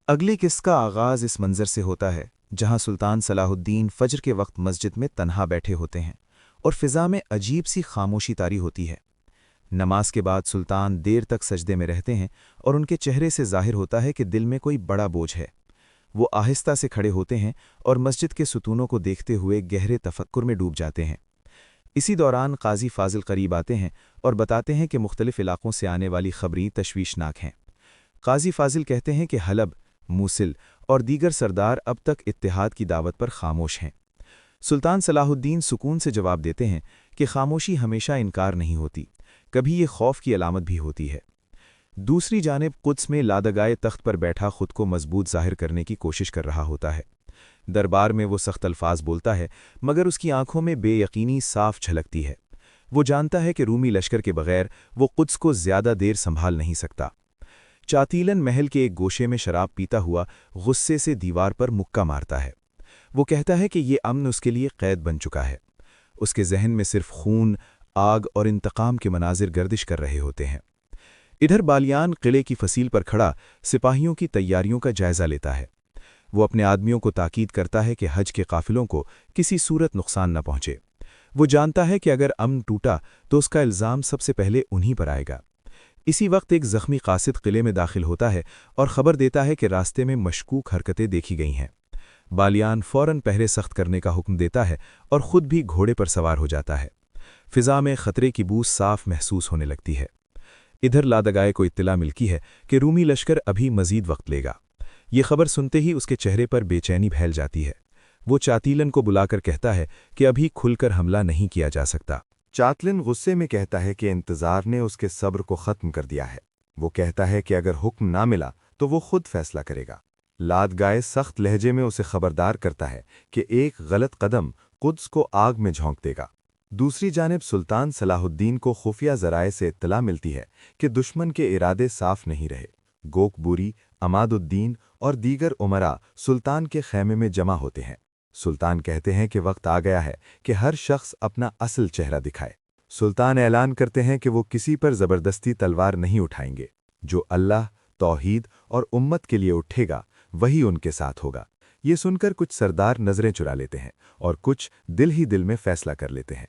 اگلی قسط کا آغاز اس منظر سے ہوتا ہے جہاں سلطان صلاح الدین فجر کے وقت مسجد میں تنہا بیٹھے ہوتے ہیں اور فضا میں عجیب سی خاموشی طاری ہوتی ہے۔ نماز کے بعد سلطان دیر تک سجدے میں رہتے ہیں اور ان کے چہرے سے ظاہر ہوتا ہے کہ دل میں کوئی بڑا بوجھ ہے۔ وہ آہستہ سے کھڑے ہوتے ہیں اور مسجد کے ستونوں کو دیکھتے ہوئے گہرے تفکر میں ڈوب جاتے ہیں۔ اسی دوران قاضی فاضل قریب آتے ہیں اور بتاتے ہیں کہ مختلف علاقوں سے آنے والی خبریں تشویشناک ہیں۔ قاضی فاضل کہتے ہیں کہ حلب، موصل اور دیگر سردار اب تک اتحاد کی دعوت پر خاموش ہیں۔ سلطان صلاح الدین سکون سے جواب دیتے ہیں کہ خاموشی ہمیشہ انکار نہیں ہوتی، کبھی یہ خوف کی علامت بھی ہوتی ہے۔ دوسری جانب قدس میں لادگائے تخت پر بیٹھا خود کو مضبوط ظاہر کرنے کی کوشش کر رہا ہوتا ہے۔ دربار میں وہ سخت الفاظ بولتا ہے، مگر اس کی آنکھوں میں بے یقینی صاف جھلکتی ہے۔ وہ جانتا ہے کہ رومی لشکر کے بغیر وہ قدس کو زیادہ دیر سنبھال نہیں سکتا۔ چاتیلن محل کے ایک گوشے میں شراب پیتا ہوا غصے سے دیوار پر مکہ مارتا ہے۔ وہ کہتا ہے کہ یہ امن اس کے لیے قید بن چکا ہے۔ اس کے ذہن میں صرف خون، آگ اور انتقام کے مناظر گردش کر رہے ہوتے ہیں۔ ادھر بالیان قلعے کی فصیل پر کھڑا سپاہیوں کی تیاریوں کا جائزہ لیتا ہے۔ وہ اپنے آدمیوں کو تاکید کرتا ہے کہ حج کے قافلوں کو کسی صورت نقصان نہ پہنچے۔ وہ جانتا ہے کہ اگر امن ٹوٹا تو اس کا الزام سب سے پہلے انہی پر آئے گا۔ اسی وقت ایک زخمی قاصد قلعے میں داخل ہوتا ہے اور خبر دیتا ہے کہ راستے میں مشکوک حرکتیں دیکھی گئی ہیں۔ بالیان فوراً پہرے سخت کرنے کا حکم دیتا ہے اور خود بھی گھوڑے پر سوار ہو جاتا ہے۔ فضا میں خطرے کی بو صاف محسوس ہونے لگتی ہے۔ ادھر لادگائے کو اطلاع ملتی ہے کہ رومی لشکر ابھی مزید وقت لے گا۔ یہ خبر سنتے ہی اس کے چہرے پر بے چینی پھیل جاتی ہے۔ وہ چاتیلن کو بلا کر کہتا ہے کہ ابھی کھل کر حملہ نہیں کیا جا سکتا۔ چاتلن غصے میں کہتا ہے کہ انتظار نے اس کے صبر کو ختم کر دیا ہے۔ وہ کہتا ہے کہ اگر حکم نہ ملا تو وہ خود فیصلہ کرے گا۔ لادگائے سخت لہجے میں اسے خبردار کرتا ہے کہ ایک غلط قدم قدس کو آگ میں جھونک دے گا۔ دوسری جانب سلطان صلاح الدین کو خفیہ ذرائع سے اطلاع ملتی ہے کہ دشمن کے ارادے صاف نہیں رہے۔ گوک بوری، عماد الدین اور دیگر امراء سلطان کے خیمے میں جمع ہوتے ہیں۔ سلطان کہتے ہیں کہ وقت آ گیا ہے کہ ہر شخص اپنا اصل چہرہ دکھائے۔ سلطان اعلان کرتے ہیں کہ وہ کسی پر زبردستی تلوار نہیں اٹھائیں گے۔ جو اللہ، توحید اور امت کے لیے اٹھے گا وہی ان کے ساتھ ہوگا۔ یہ سن کر کچھ سردار نظریں چرا لیتے ہیں اور کچھ دل ہی دل میں فیصلہ کر لیتے ہیں۔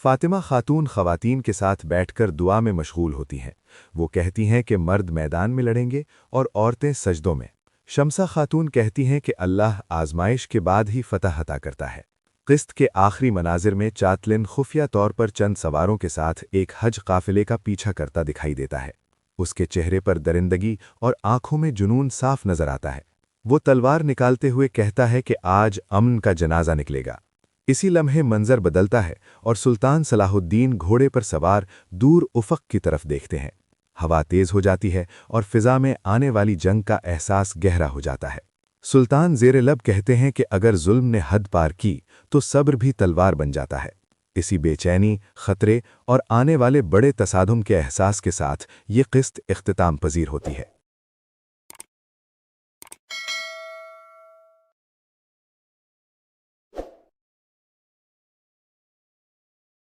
فاطمہ خاتون خواتین کے ساتھ بیٹھ کر دعا میں مشغول ہوتی ہیں۔ وہ کہتی ہیں کہ مرد میدان میں لڑیں گے اور عورتیں سجدوں میں۔ شمسہ خاتون کہتی ہیں کہ اللہ آزمائش کے بعد ہی فتح عطا کرتا ہے۔ قسط کے آخری مناظر میں چاتلن خفیہ طور پر چند سواروں کے ساتھ ایک حج قافلے کا پیچھا کرتا دکھائی دیتا ہے۔ اس کے چہرے پر درندگی اور آنکھوں میں جنون صاف نظر آتا ہے۔ وہ تلوار نکالتے ہوئے کہتا ہے کہ آج امن کا جنازہ نکلے گا۔ اسی لمحے منظر بدلتا ہے اور سلطان صلاح الدین گھوڑے پر سوار دور افق کی طرف دیکھتے ہیں۔ ہوا تیز ہو جاتی ہے اور فضا میں آنے والی جنگ کا احساس گہرا ہو جاتا ہے۔ سلطان زیر لب کہتے ہیں کہ اگر ظلم نے حد پار کی تو صبر بھی تلوار بن جاتا ہے۔ اسی بے چینی، خطرے اور آنے والے بڑے تصادم کے احساس کے ساتھ یہ قسط اختتام پذیر ہوتی ہے۔